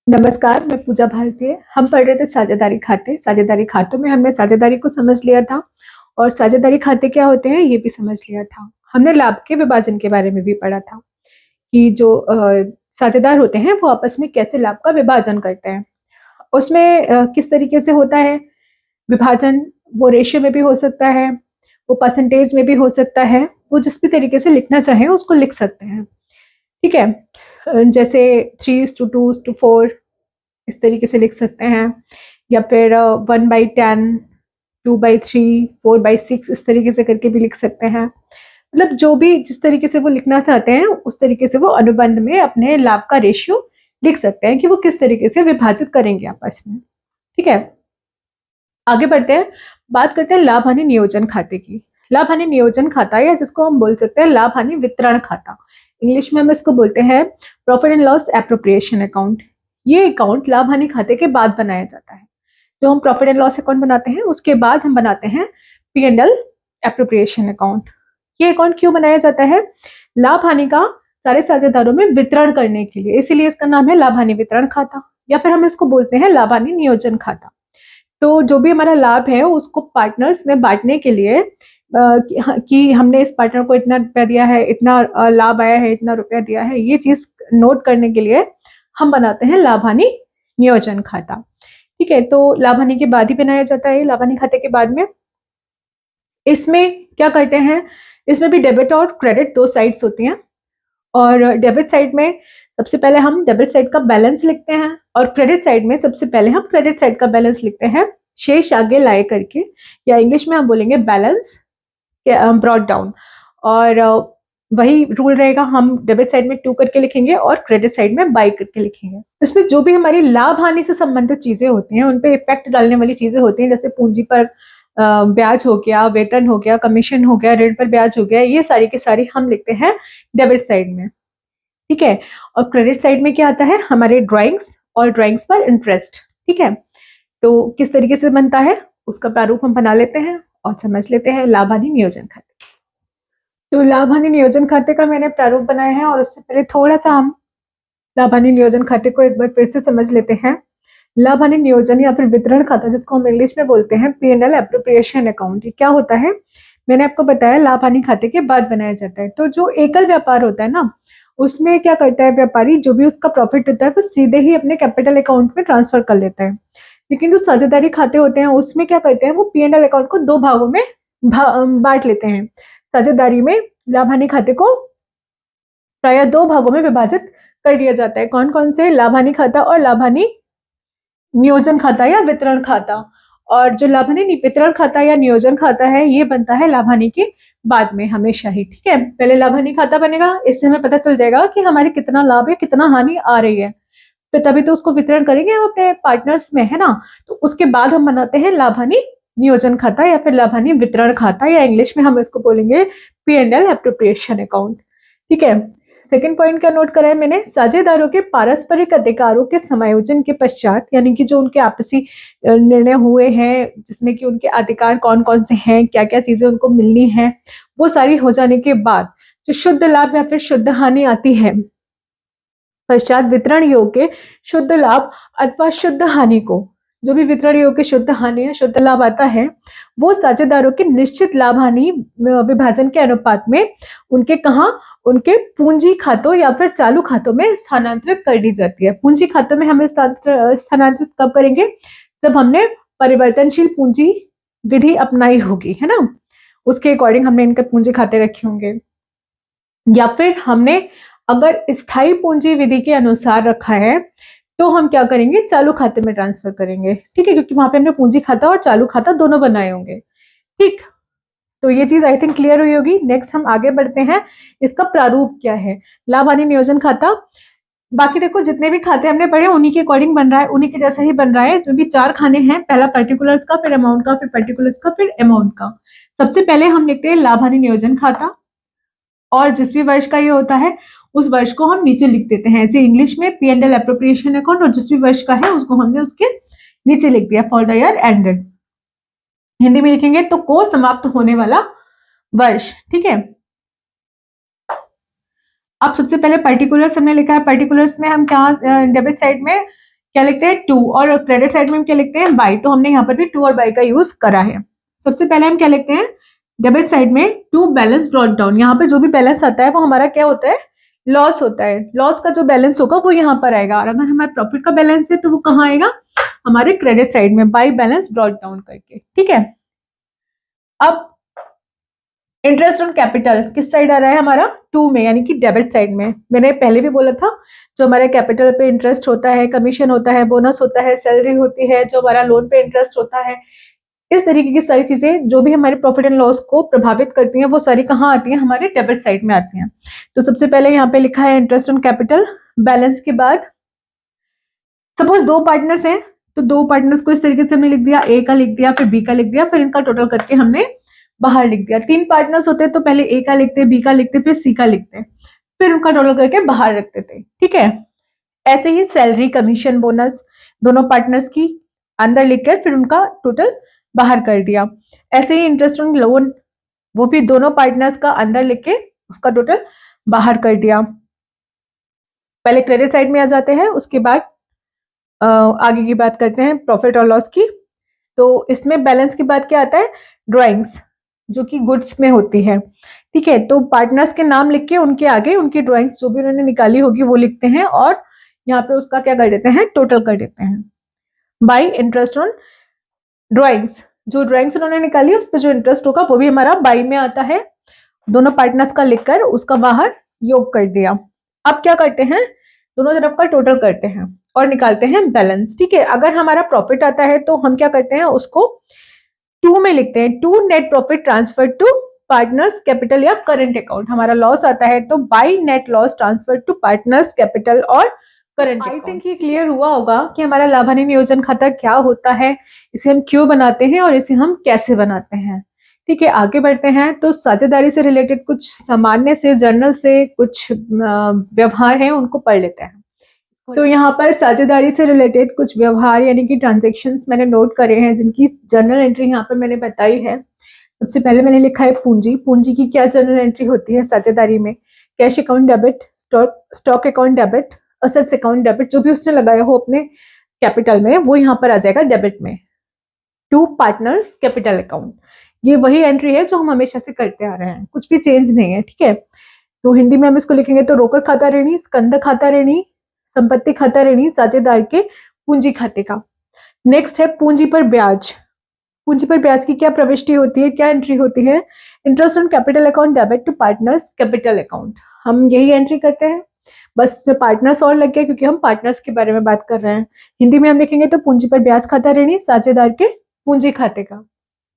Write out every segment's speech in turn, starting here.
नमस्कार, मैं पूजा भारतीय। हम पढ़ रहे थे साझेदारी खाते। साझेदारी खातों में हमने साझेदारी को समझ लिया था और साझेदारी खाते क्या होते हैं ये भी समझ लिया था। हमने लाभ के विभाजन के बारे में भी पढ़ा था कि जो साझेदार होते हैं वो आपस में कैसे लाभ का विभाजन करते हैं। उसमें किस तरीके से होता है विभाजन, वो रेशियो में भी हो सकता है, वो परसेंटेज में भी हो सकता है, वो जिस भी तरीके से लिखना चाहें उसको लिख सकते हैं। ठीक है। जैसे 3:2:4 इस तरीके से लिख सकते हैं या फिर 1/10, 2/3, 4/6 इस तरीके से करके भी लिख सकते हैं। मतलब जो भी जिस तरीके से वो लिखना चाहते हैं उस तरीके से वो अनुबंध में अपने लाभ का रेशियो लिख सकते हैं कि वो किस तरीके से विभाजित करेंगे आपस में। ठीक है, आगे बढ़ते हैं, बात करते हैं लाभ हानि नियोजन खाते की। लाभ हानि नियोजन खाता या जिसको हम बोल सकते हैं लाभ हानि वितरण खाता, इंग्लिश में हम इसको बोलते हैं profit and loss appropriation account. ये अकाउंट लाभ हानि खाते के बाद बनाया जाता है। जो हम प्रॉफिट एंड लॉस अकाउंट बनाते हैं उसके बाद हम बनाते हैं P and L appropriation account. ये अकाउंट क्यों बनाया जाता है? लाभ हानि का सारे साझेदारों में वितरण करने के लिए, इसीलिए इसका नाम है लाभ हानि वितरण खाता या फिर हम इसको बोलते हैं लाभ हानि नियोजन खाता। तो जो भी हमारा लाभ है उसको पार्टनर्स में बांटने के लिए कि हमने इस पार्टनर को इतना रुपया दिया है, इतना लाभ आया है, इतना रुपया दिया है, ये चीज नोट करने के लिए हम बनाते हैं लाभ हानि नियोजन खाता। ठीक है, तो लाभ हानि के बाद ही बनाया जाता है लाभ हानि खाते के बाद में। इसमें क्या करते हैं, इसमें भी डेबिट और क्रेडिट दो साइड्स होती हैं और डेबिट साइड में सबसे पहले हम डेबिट साइड का बैलेंस लिखते हैं और क्रेडिट साइड में सबसे पहले हम क्रेडिट साइड का बैलेंस लिखते हैं शेष आगे लाए करके, या इंग्लिश में हम बोलेंगे बैलेंस ब्रॉट डाउन। और वही रूल रहेगा, हम डेबिट साइड में 2 करके लिखेंगे और क्रेडिट साइड में बाई करके लिखेंगे। इसमें जो भी हमारी लाभ हानि से संबंधित चीजें होती हैं उन पे इफेक्ट डालने वाली चीजें होती हैं, जैसे पूंजी पर ब्याज हो गया, वेतन हो गया, कमीशन हो गया, ऋण पर ब्याज हो गया, ये सारी की सारी हम लिखते हैं डेबिट साइड में। ठीक है, और क्रेडिट साइड में क्या आता है, हमारे ड्राइंग्स और ड्राइंग्स पर इंटरेस्ट। ठीक है, तो किस तरीके से बनता है उसका प्रारूप हम बना लेते हैं और समझ लेते हैं लाभ हानि नियोजन खाते। तो लाभ हानि नियोजन खाते का मैंने प्रारूप बनाया है और उससे पहले थोड़ा सा हम लाभ हानि नियोजन खाते को एक बार फिर से समझ लेते हैं। लाभ हानि नियोजन या फिर वितरण खाता जिसको हम इंग्लिश में बोलते हैं P and L appropriation account, ये क्या होता है मैंने आपको बताया लाभ हानि खाते के बाद बनाया जाता है। तो जो एकल व्यापार होता है ना, उसमें क्या करता है व्यापारी, जो भी उसका प्रॉफिट होता है वो सीधे ही अपने कैपिटल अकाउंट में ट्रांसफर कर लेता है। लेकिन जो साझेदारी खाते होते हैं उसमें क्या करते हैं, वो पी एंड एल अकाउंट को दो भागों में बांट लेते हैं। साझेदारी में लाभ हानि खाते को प्राय दो भागों में विभाजित कर दिया जाता है। कौन कौन से? लाभ हानि खाता और लाभ हानि नियोजन खाता या वितरण खाता। और जो लाभ हानि वितरण खाता या नियोजन खाता है ये बनता है लाभ हानि के बाद में हमेशा ही। ठीक है, पहले लाभ हानि खाता बनेगा, इससे हमें पता चल जाएगा कि हमारे कितना लाभ है, कितना हानि आ रही है, फिर तभी तो उसको वितरण करेंगे हम अपने पार्टनर्स में, है ना। तो उसके बाद हम बनाते हैं लाभ हानि नियोजन खाता या फिर लाभ हानि वितरण खाता, या इंग्लिश में हम इसको बोलेंगे P and L appropriation account. ठीक है, सेकेंड पॉइंट क्या नोट करा है मैंने, साझेदारों के पारस्परिक अधिकारों के समायोजन के पश्चात, यानी कि जो उनके आपसी निर्णय हुए हैं जिसमें कि उनके अधिकार कौन कौन से हैं, क्या क्या चीजें उनको मिलनी है, वो सारी हो जाने के बाद जो शुद्ध लाभ या फिर शुद्ध हानि आती है पश्चात वितरण योग्य शुद्ध लाभ अथवा शुद्ध हानि को, जो भी वितरण योग्य शुद्ध हानि या शुद्ध लाभ आता है वो साझेदारों के निश्चित लाभ हानि विभाजन के अनुपात में उनके कहा, उनके पूंजी खातों या फिर चालू खातों में स्थानांतरित कर दी जाती है। पूंजी खातों में हमें स्थानांतरित कब करेंगे? जब हमने परिवर्तनशील पूंजी विधि अपनाई होगी, है ना, उसके अकॉर्डिंग हमने इनके पूंजी खाते रखे होंगे। या फिर हमने अगर स्थायी पूंजी विधि के अनुसार रखा है तो हम क्या करेंगे, चालू खाते में ट्रांसफर करेंगे। ठीक है, क्योंकि वहां पे हमने पूंजी खाता और चालू खाता दोनों बनाए होंगे। ठीक, तो ये चीज आई थिंक क्लियर हुई होगी। नेक्स्ट हम आगे बढ़ते हैं, इसका प्रारूप क्या है लाभ हानि नियोजन खाता। बाकी देखो जितने भी खाते हमने पढ़े उन्हीं के अकॉर्डिंग बन रहा है, उन्हीं के जैसा ही बन रहा है। इसमें भी 4 खाने हैं, पहला पर्टिकुलर्स का, फिर अमाउंट का, फिर पर्टिकुलर्स का, फिर अमाउंट का। सबसे पहले हम लिखते हैं लाभ हानि नियोजन खाता और जिस भी वर्ष का ये होता है उस वर्ष को हम नीचे लिख देते हैं, ऐसे इंग्लिश में P and L appropriation account, और जिस भी वर्ष का है उसको हमने उसके नीचे लिख दिया for the year ended. Hindi में लिखेंगे तो को समाप्त होने वाला वर्ष। ठीक है, अब सबसे पहले पर्टिकुलर्स हमने लिखा है, पर्टिकुलर्स में हम क्या डेबिट साइड में क्या लिखते हैं 2, और क्रेडिट साइड में हम क्या लिखते हैं बाई, तो हमने यहाँ पर भी 2 और बाई का यूज करा है। सबसे पहले हम क्या लिखते हैं डेबिट साइड में 2 बैलेंस ब्रॉट डाउन, यहाँ पर जो भी बैलेंस आता है वो हमारा क्या होता है लॉस होता है, लॉस का जो बैलेंस होगा वो यहाँ पर आएगा, और अगर हमारे प्रॉफिट का बैलेंस है तो वो कहाँ आएगा हमारे क्रेडिट साइड में बाई बैलेंस ब्रॉट डाउन करके, ठीक है। अब इंटरेस्ट ऑन कैपिटल किस साइड आ रहा है हमारा 2 में, यानी कि डेबिट साइड में। मैंने पहले भी बोला था जो हमारे कैपिटल पे इंटरेस्ट होता है, कमीशन होता है, बोनस होता है, सैलरी होती है, जो हमारा लोन पे इंटरेस्ट होता है, इस तरीके की सारी चीजें जो भी हमारे प्रॉफिट एंड लॉस को प्रभावित करती हैं वो सारी कहाँ आती हैं हमारे डेबिट साइड में आती हैं। तो सबसे पहले यहाँ पे लिखा है इंटरेस्ट ऑन कैपिटल, बैलेंस के बाद सपोज 2 पार्टनर्स हैं तो 2 पार्टनर्स को इस तरीके से हमने लिख दिया, ए का लिख दिया, फिर बी का लिख दिया, फिर इनका टोटल करके हमने बाहर लिख दिया। 3 पार्टनर्स होते तो पहले ए का लिखते, बी का लिखते, फिर सी का लिखते, फिर उनका टोटल करके बाहर रखते थे, ठीक है। ऐसे ही सैलरी, कमीशन, बोनस दोनों पार्टनर्स की अंदर लिखकर फिर उनका टोटल बाहर कर दिया। ऐसे ही इंटरेस्ट ऑन लोन, वो भी दोनों पार्टनर्स का अंदर लिख के उसका टोटल बाहर कर दिया। पहले क्रेडिट साइड में आ जाते हैं, उसके बाद आगे की बात करते हैं प्रॉफिट और लॉस की। तो इसमें बैलेंस के बाद क्या आता है ड्राइंग्स, जो कि गुड्स में होती है, ठीक है। तो पार्टनर्स के नाम लिख के उनके आगे उनकी ड्राइंग्स जो भी उन्होंने निकाली होगी वो लिखते हैं, और यहाँ पे उसका क्या कर देते हैं टोटल कर देते हैं बाई इंटरेस्ट ऑन ड्राइंग्स। जो ड्राइंग्स उन्होंने निकाली उस पर जो इंटरेस्ट होगा वो भी हमारा बाई में आता है, दोनों पार्टनर्स का लिखकर उसका बाहर योग कर दिया। अब क्या करते हैं दोनों तरफ का टोटल करते हैं और निकालते हैं बैलेंस, ठीक है। अगर हमारा प्रॉफिट आता है तो हम क्या करते हैं उसको 2 में लिखते हैं, 2 net profit transfer to partners capital या करंट अकाउंट। हमारा लॉस आता है तो by net loss transfer to partners capital और करंट अकाउंट। आई थिंक ये क्लियर हुआ होगा कि हमारा लाभ हानि नियोजन खाता क्या होता है, इसे हम क्यों बनाते हैं और इसे हम कैसे बनाते हैं, ठीक है। आगे बढ़ते हैं तो साझेदारी से रिलेटेड कुछ सामान्य से जर्नल से कुछ व्यवहार हैं उनको पढ़ लेते हैं। तो यहाँ पर साझेदारी से रिलेटेड कुछ व्यवहार यानी कि ट्रांजैक्शंस मैंने नोट करे हैं जिनकी जर्नल एंट्री यहाँ पर मैंने बताई है। सबसे पहले मैंने लिखा है पूंजी। पूंजी की क्या जर्नल एंट्री होती है साझेदारी में, cash account debit, stock account debit, assets account debit, जो भी उसने लगाया हो अपने कैपिटल में वो यहाँ पर आ जाएगा डेबिट में, टू पार्टनर्स कैपिटल अकाउंट। ये वही एंट्री है जो हम हमेशा से करते आ रहे हैं, कुछ भी चेंज नहीं है, ठीक है। तो हिंदी में हम इसको लिखेंगे तो रोकड़ खाता ऋणी, स्कंद खाता ऋणी, संपत्ति खाता ऋणी साझेदार के पूंजी खाते का। नेक्स्ट है पूंजी पर ब्याज। पूंजी पर ब्याज की क्या प्रविष्टि होती है, क्या एंट्री होती है, interest on capital account debit to partners capital account. हम यही एंट्री करते हैं, बस इसमें पार्टनर्स और लग गया क्योंकि हम पार्टनर्स के बारे में बात कर रहे हैं। हिंदी में हम लिखेंगे तो पूंजी पर ब्याज खाता ऋणी साझेदार के पूंजी खाते का।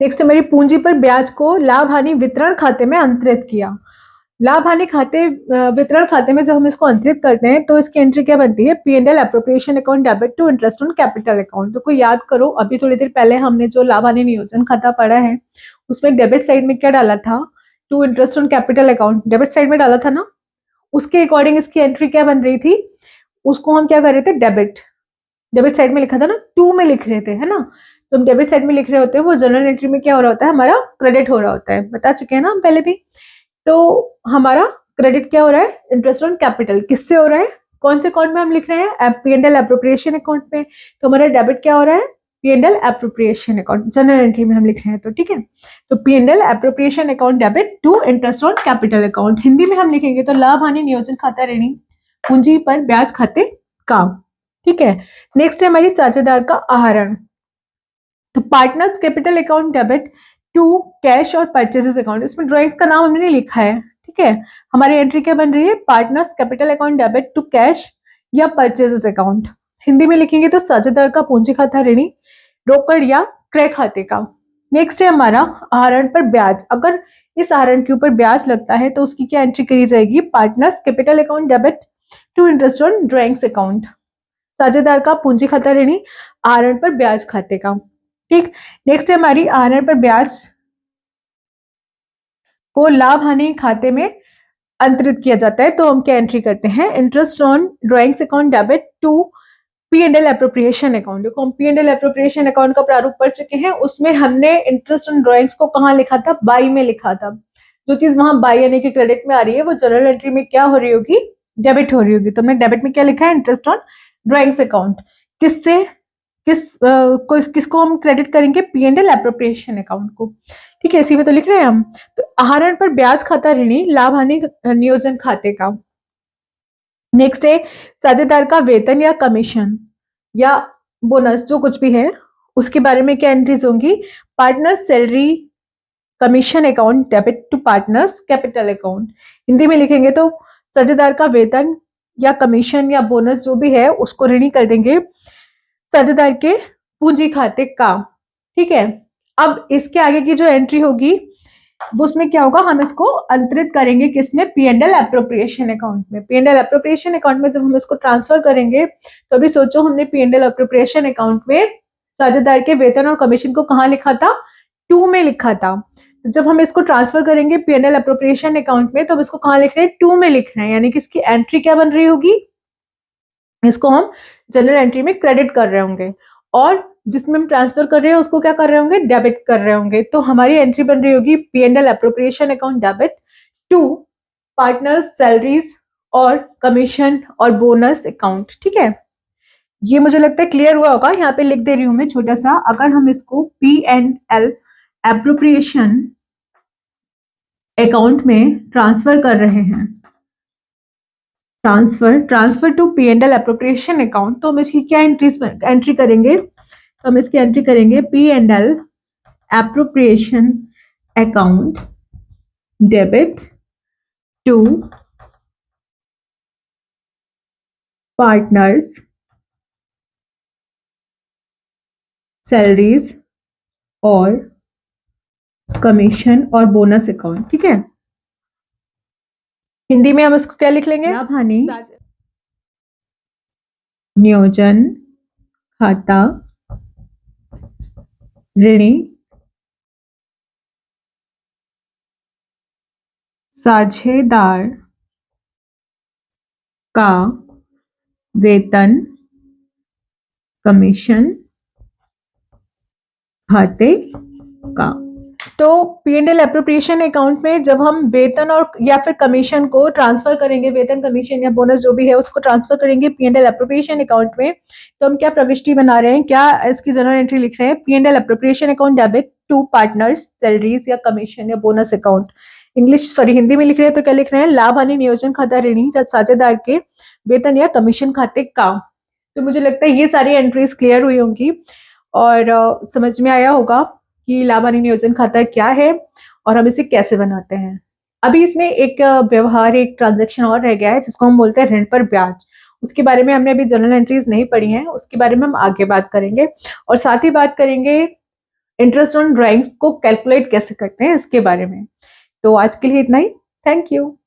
नेक्स्ट हमारी पूंजी पर ब्याज को लाभ हानि वितरण खाते में अंतरित किया। लाभ हानि खाते वितरण खाते में जब हम इसको अंतरित करते हैं तो इसकी एंट्री क्या बनती है, P&L appropriation account debit to interest on capital account. तो कोई याद करो अभी थोड़ी देर पहले हमने जो लाभ हानि नियोजन खाता पढ़ा है उसमें डेबिट साइड में क्या डाला था, to interest on capital account debit side में डाला था ना, उसके अकॉर्डिंग इसकी एंट्री क्या बन रही थी, उसको हम क्या कर रहे थे डेबिट साइड में लिखा था ना, 2 में लिख रहे थे, है ना। तो हम डेबिट साइड में लिख रहे होते हैं वो जनरल एंट्री में क्या हो रहा होता है हमारा क्रेडिट हो रहा होता है, बता चुके हैं ना हम पहले भी। तो हमारा क्रेडिट क्या हो रहा है इंटरेस्ट ऑन कैपिटल, किससे हो रहा है, कौन से अकाउंट में हम लिख रहे हैं P&L एप्रोप्रिएशन अकाउंट में। तो हमारा डेबिट क्या हो रहा है P&L appropriation account, general entry में हम लिख रहे हैं, तो ठीक है। तो P&L appropriation account debit to interest on capital account. Hindi में हम लिखेंगे तो लाभ हानि नियोजन खाता ऋणी पूंजी पर ब्याज खाते का, ठीक है। नेक्स्ट है हमारी साझेदार का आहरण। तो partners capital account debit to cash और परचेजेस अकाउंट। इसमें ड्राइंग्स का नाम हमने लिखा है, ठीक है। हमारी एंट्री क्या बन रही है, partners capital account debit to cash या परचेजेस अकाउंट। हिंदी में लिखेंगे तो साझेदार का पूंजी खाता ऋणी रोकड़ या क्रय खाते का। नेक्स्ट है हमारा आहरण पर ब्याज। अगर इस आहरण के ऊपर ब्याज लगता है तो उसकी क्या एंट्री करी जाएगी, partners capital account debit to interest on drawings account. साझेदार का पूंजी खाता ऋणी आहरण पर ब्याज खाते का, ठीक। नेक्स्ट है हमारी आहरण पर ब्याज को लाभ हानि खाते में अंतरित किया जाता है तो हम क्या एंट्री करते हैं, interest on drawings account debit to P&L appropriation account. देखो हम P&L एप्रोप्रिएशन अकाउंट का प्रारूप पढ़ चुके हैं, उसमें हमने इंटरेस्ट ऑन ड्राइंग्स को कहाँ लिखा था, बाई में लिखा था। जो चीज वहां बाई यानी कि क्रेडिट में आ रही है वो जनरल एंट्री में क्या हो रही होगी, डेबिट हो रही होगी। तो हमने डेबिट में क्या लिखा है, इंटरेस्ट ऑन ड्राइंग्स अकाउंट। किससे किसको हम क्रेडिट करेंगे? P&L एप्रोप्रिएशन अकाउंट को। ठीक है, इसी में तो लिख रहे हैं हम। तो आहरण पर ब्याज खाता ऋणी लाभ हानि नियोजन खाते का। नेक्स्ट है साझेदार का वेतन या कमीशन या बोनस जो कुछ भी है उसके बारे में क्या एंट्रीज होंगी? Partners salary commission account debit to partners capital account. Hindi में लिखेंगे तो साझेदार का वेतन या कमीशन या बोनस जो भी है उसको ऋणी कर देंगे साझेदार के पूंजी खाते का। ठीक है, अब इसके आगे की जो एंट्री होगी वो उसमें क्या होगा? हम इसको अंतरित करेंगे किसमें? P&L एप्रोप्रिएशन अकाउंट में। P&L एप्रोप्रिएशन अकाउंट में जब हम इसको ट्रांसफर करेंगे तो अभी सोचो हमने P&L एप्रोप्रिएशन अकाउंट में साझेदार के वेतन और कमीशन को कहाँ लिखा था? 2 में लिखा था। तो जब हम इसको ट्रांसफर करेंगे P&L एप्रोप्रिएशन अकाउंट में तो अब इसको कहाँ लिख रहे हैं? 2 में लिख रहे हैं, यानी कि इसकी एंट्री क्या बन रही होगी? इसको हम जनरल एंट्री में क्रेडिट कर रहे होंगे और जिसमें हम ट्रांसफर कर रहे हैं उसको क्या कर रहे होंगे? डेबिट कर रहे होंगे। तो हमारी एंट्री बन रही होगी P&L appropriation account debit to partners salaries और कमीशन और बोनस अकाउंट। ठीक है, ये मुझे लगता है क्लियर हुआ होगा। यहाँ पे लिख दे रही हूं मैं छोटा सा, अगर हम इसको P&L एप्रोप्रिएशन अकाउंट में ट्रांसफर कर रहे हैं, transfer to P&L appropriation account, तो हम इसकी क्या एंट्री करेंगे? तो हम इसकी एंट्री करेंगे P&L appropriation account debit to partners salaries और कमीशन और बोनस अकाउंट। ठीक है, हिंदी में हम इसको क्या लिख लेंगे? लाभ हानि नियोजन खाता ऋणी साझेदार का वेतन कमीशन खाते का। तो P&L एप्रोप्रिएशन अकाउंट में जब हम वेतन और या फिर कमीशन को ट्रांसफर करेंगे, वेतन कमीशन या बोनस जो भी है उसको ट्रांसफर करेंगे P&L एप्रोप्रिएशन अकाउंट में, तो हम क्या प्रविष्टि बना रहे हैं? क्या इसकी जनरल एंट्री लिख रहे हैं? P&L appropriation account debit to partners salaries या कमीशन या बोनस अकाउंट। हिंदी में लिख रहे हैं तो क्या लिख रहे हैं? लाभ हानि नियोजन खाता ऋणी साझेदार के वेतन या कमीशन खाते का। तो मुझे लगता है ये सारी एंट्रीज क्लियर हुई होंगी और समझ में आया होगा कि लाभ हानि नियोजन खाता क्या है और हम इसे कैसे बनाते हैं। अभी इसमें एक व्यवहार, एक ट्रांजैक्शन और रह गया है जिसको हम बोलते हैं ऋण पर ब्याज। उसके बारे में हमने अभी जनरल एंट्रीज नहीं पढ़ी हैं, उसके बारे में हम आगे बात करेंगे और साथ ही बात करेंगे इंटरेस्ट ऑन ड्राइंग्स को कैलकुलेट कैसे करते हैं इसके बारे में। तो आज के लिए इतना ही। Thank you.